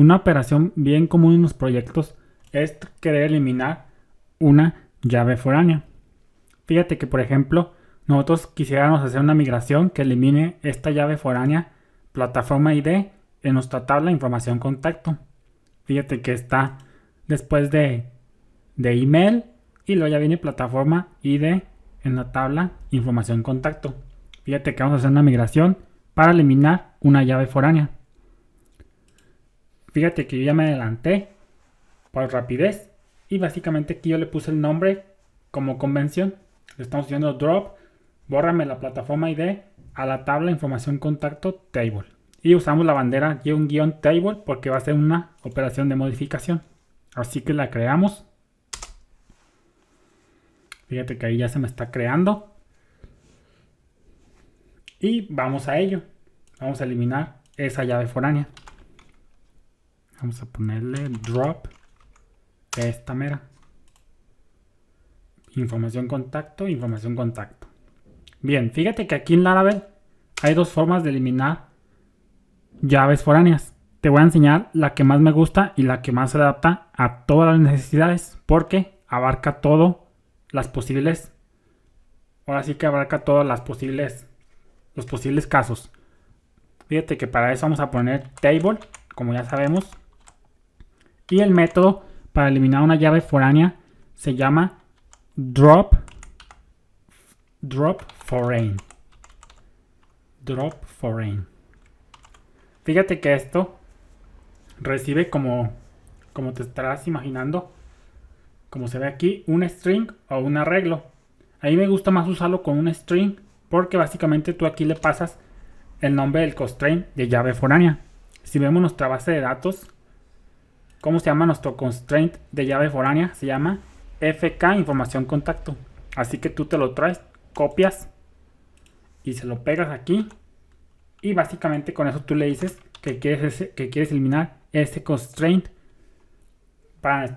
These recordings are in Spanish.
una operación bien común en los proyectos es querer eliminar una llave foránea. Fíjate que, por ejemplo, nosotros quisiéramos hacer una migración que elimine esta llave foránea plataforma ID en nuestra tabla información contacto. Fíjate que está después de email y luego ya viene plataforma ID en la tabla información contacto. Fíjate que vamos a hacer una migración para eliminar una llave foránea. Fíjate que yo ya me adelanté por rapidez y básicamente aquí yo le puse el nombre como convención. Le estamos diciendo drop, bórrame la plataforma ID a la tabla información contacto table. Y usamos la bandera guión table porque va a ser una operación de modificación. Así que la creamos. Fíjate que ahí ya se me está creando. Y vamos a ello. Vamos a eliminar esa llave foránea. Vamos a ponerle drop esta mera. Información contacto, información contacto. Bien, fíjate que aquí en Laravel hay dos formas de eliminar llaves foráneas. Te voy a enseñar la que más me gusta y la que más se adapta a todas las necesidades, porque abarca todo las posibles. Ahora sí que abarca todos los posibles casos. Fíjate que para eso vamos a poner table, como ya sabemos. Y el método para eliminar una llave foránea se llama drop foreign. Drop foreign. Fíjate que esto recibe como te estarás imaginando, como se ve aquí, un string o un arreglo. A mí me gusta más usarlo con un string porque básicamente tú aquí le pasas el nombre del constraint de llave foránea. Si vemos nuestra base de datos, ¿cómo se llama nuestro constraint de llave foránea? Se llama FK información contacto. Así que tú te lo traes, copias y se lo pegas aquí. Y básicamente con eso tú le dices que quieres eliminar ese constraint. Para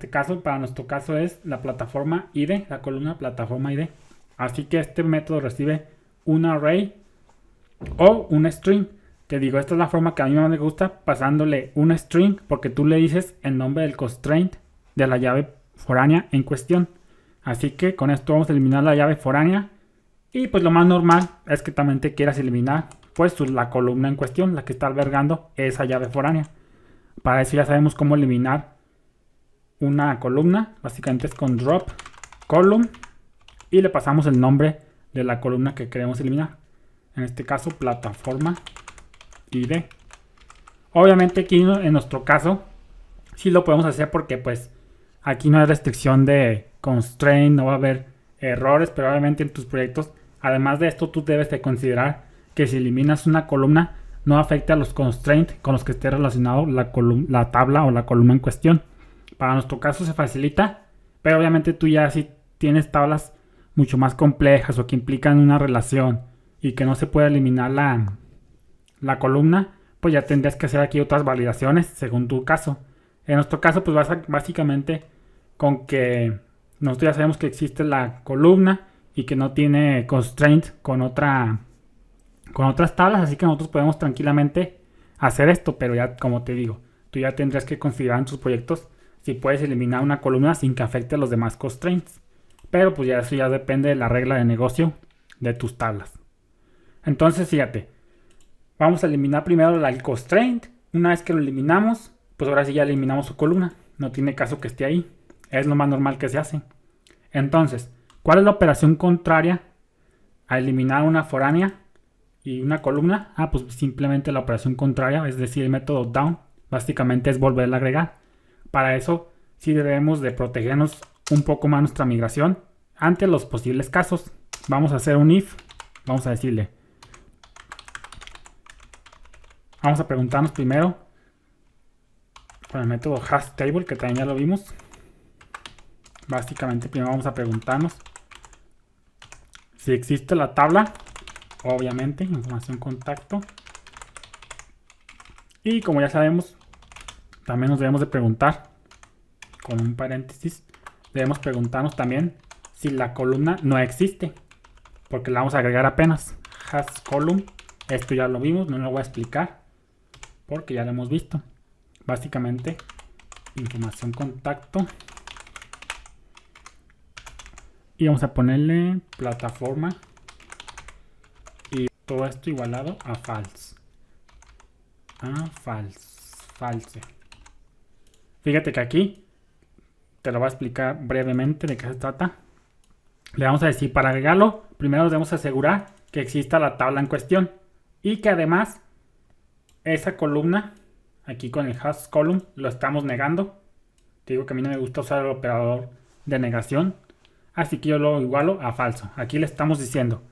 nuestro caso es la plataforma ID, la columna plataforma ID. Así que este método recibe un array o un string. Te digo, esta es la forma que a mí más me gusta, pasándole un string porque tú le dices el nombre del constraint de la llave foránea en cuestión. Así que con esto vamos a eliminar la llave foránea. Y pues lo más normal es que también te quieras eliminar pues la columna en cuestión, la que está albergando esa llave foránea. Para eso ya sabemos cómo eliminar una columna. Básicamente es con drop column y le pasamos el nombre de la columna que queremos eliminar. En este caso plataforma ID. Obviamente aquí en nuestro caso sí lo podemos hacer porque pues aquí no hay restricción de constraint, no va a haber errores, pero obviamente en tus proyectos, además de esto, tú debes de considerar que si eliminas una columna no afecte a los constraints con los que esté relacionado la tabla o la columna en cuestión. Para nuestro caso se facilita, pero obviamente tú ya si tienes tablas mucho más complejas o que implican una relación y que no se puede eliminar la columna, pues ya tendrías que hacer aquí otras validaciones según tu caso. En nuestro caso pues básicamente con que nosotros ya sabemos que existe la columna y que no tiene constraint con otras tablas, así que nosotros podemos tranquilamente hacer esto, pero ya como te digo, tú ya tendrás que considerar en tus proyectos si puedes eliminar una columna sin que afecte a los demás constraints. Pero pues ya eso ya depende de la regla de negocio de tus tablas. Entonces fíjate, vamos a eliminar primero el constraint. Una vez que lo eliminamos, pues ahora sí ya eliminamos su columna. No tiene caso que esté ahí. Es lo más normal que se hace. Entonces, ¿cuál es la operación contraria a eliminar una foránea y una columna? Pues simplemente la operación contraria, es decir, el método down, básicamente es volverla a agregar. Para eso sí debemos de protegernos un poco más nuestra migración ante los posibles casos. Vamos a hacer un if, vamos a decirle, vamos a preguntarnos primero con el método hasTable, que también ya lo vimos. Básicamente primero vamos a preguntarnos si existe la tabla, obviamente, información contacto. Y como ya sabemos, también nos debemos de preguntar, con un paréntesis, debemos preguntarnos también si la columna no existe, porque la vamos a agregar apenas. HasColumn, esto ya lo vimos, no lo voy a explicar, porque ya lo hemos visto. básicamente información contacto. Y vamos a ponerle plataforma. Y todo esto igualado a false. False. Fíjate que aquí te lo voy a explicar brevemente de qué se trata. Le vamos a decir, para agregarlo, primero debemos asegurar que exista la tabla en cuestión. Y que además, esa columna, aquí con el hash column, lo estamos negando. Te digo que a mí no me gusta usar el operador de negación. Así que yo lo igualo a falso. Aquí le estamos diciendo,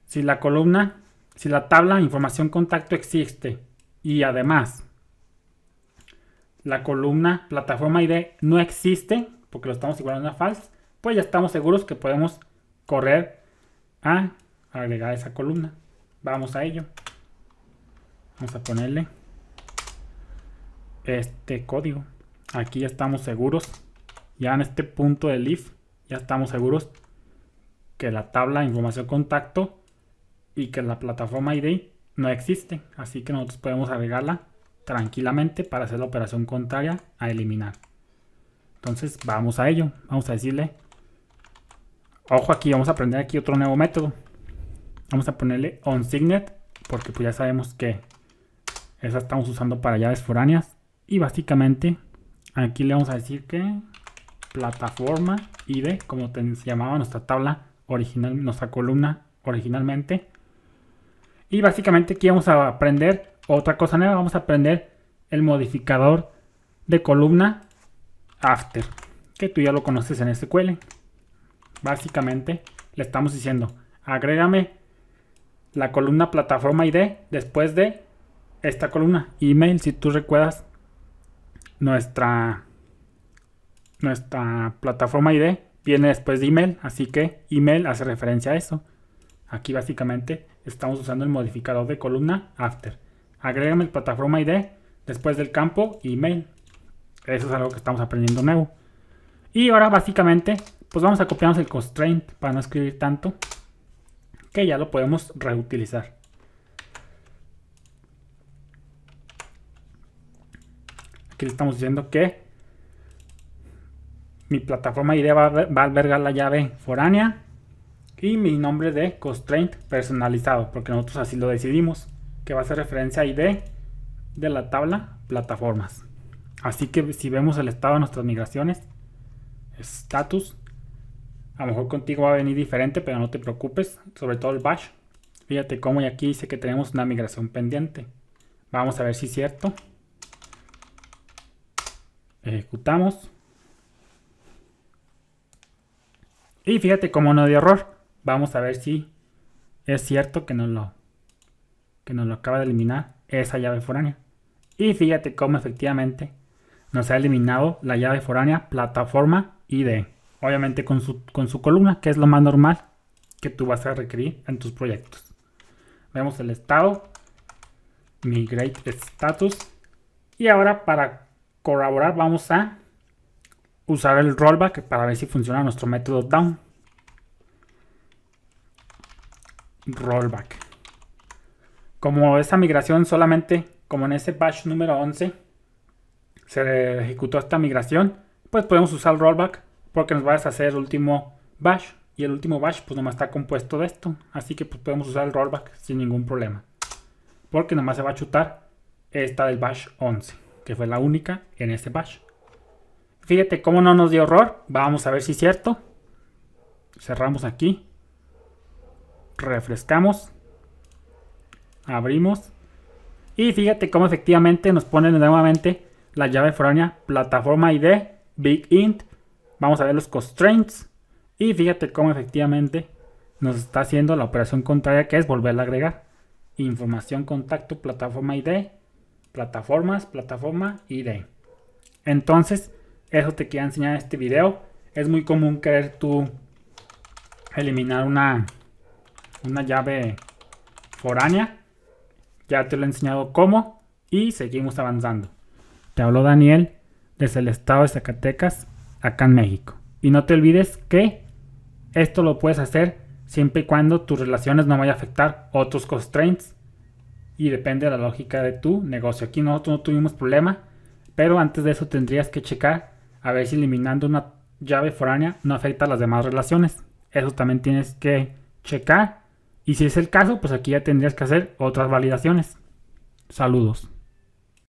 si la columna, si la tabla información contacto existe y además la columna plataforma ID no existe, porque lo estamos igualando a false, pues ya estamos seguros que podemos correr a agregar esa columna. Vamos a ello. Vamos a ponerle este código. Aquí ya estamos seguros. Ya en este punto del if ya estamos seguros que la tabla información contacto y que la plataforma ID no existe. Así que nosotros podemos agregarla tranquilamente para hacer la operación contraria a eliminar. Entonces vamos a ello. Vamos a decirle, ojo aquí, vamos a aprender aquí otro nuevo método. Vamos a ponerle onSigned porque pues ya sabemos que esa estamos usando para llaves foráneas. Y básicamente aquí le vamos a decir que plataforma ID, como se llamaba nuestra tabla original, nuestra columna originalmente. Y básicamente aquí vamos a aprender otra cosa nueva. Vamos a aprender el modificador de columna after, que tú ya lo conoces en SQL. Básicamente le estamos diciendo, agrégame la columna plataforma ID después de esta columna email. Si tú recuerdas, nuestra plataforma ID viene después de email, así que email hace referencia a eso. Aquí básicamente estamos usando el modificador de columna after. Agrégame el plataforma ID después del campo email. Eso es algo que estamos aprendiendo nuevo. Y ahora básicamente pues vamos a copiarnos el constraint para no escribir tanto, que ya lo podemos reutilizar. Aquí le estamos diciendo que mi plataforma ID va a albergar la llave foránea y mi nombre de constraint personalizado, porque nosotros así lo decidimos, que va a hacer referencia a ID de la tabla plataformas. Así que si vemos el estado de nuestras migraciones, status, a lo mejor contigo va a venir diferente, pero no te preocupes, sobre todo el bash. Fíjate cómo y aquí dice que tenemos una migración pendiente. Vamos a ver si es cierto. Ejecutamos. Y fíjate cómo no dio error. Vamos a ver si es cierto que nos lo acaba de eliminar esa llave foránea. Y fíjate cómo efectivamente nos ha eliminado la llave foránea plataforma ID. Obviamente con su columna, que es lo más normal que tú vas a requerir en tus proyectos. Vemos el estado, migrate status. Y ahora para corroborar vamos a usar el rollback para ver si funciona nuestro método down. Rollback. Como esa migración solamente, como en ese batch número 11 se ejecutó esta migración, pues podemos usar el rollback porque nos va a deshacer el último bash, y el último bash pues nomás está compuesto de esto, así que pues podemos usar el rollback sin ningún problema, porque nomás se va a chutar esta del bash 11, que fue la única en ese bash. Fíjate cómo no nos dio error. Vamos a ver si es cierto. Cerramos aquí, refrescamos, abrimos y fíjate cómo efectivamente nos pone nuevamente la llave foránea plataforma ID big int. Vamos a ver los constraints y fíjate cómo efectivamente nos está haciendo la operación contraria, que es volverla a agregar. Información contacto plataforma ID, plataformas, plataforma ID. Entonces, eso te quería enseñar en este video. Es muy común querer tú eliminar una llave foránea. Ya te lo he enseñado cómo y seguimos avanzando. Te habló Daniel desde el estado de Zacatecas, acá en México. Y no te olvides que esto lo puedes hacer siempre y cuando tus relaciones no vayan a afectar otros constraints y depende de la lógica de tu negocio. Aquí nosotros no tuvimos problema, pero antes de eso tendrías que checar a ver si eliminando una llave foránea no afecta a las demás relaciones. Eso también tienes que checar, y si es el caso, pues aquí ya tendrías que hacer otras validaciones. Saludos.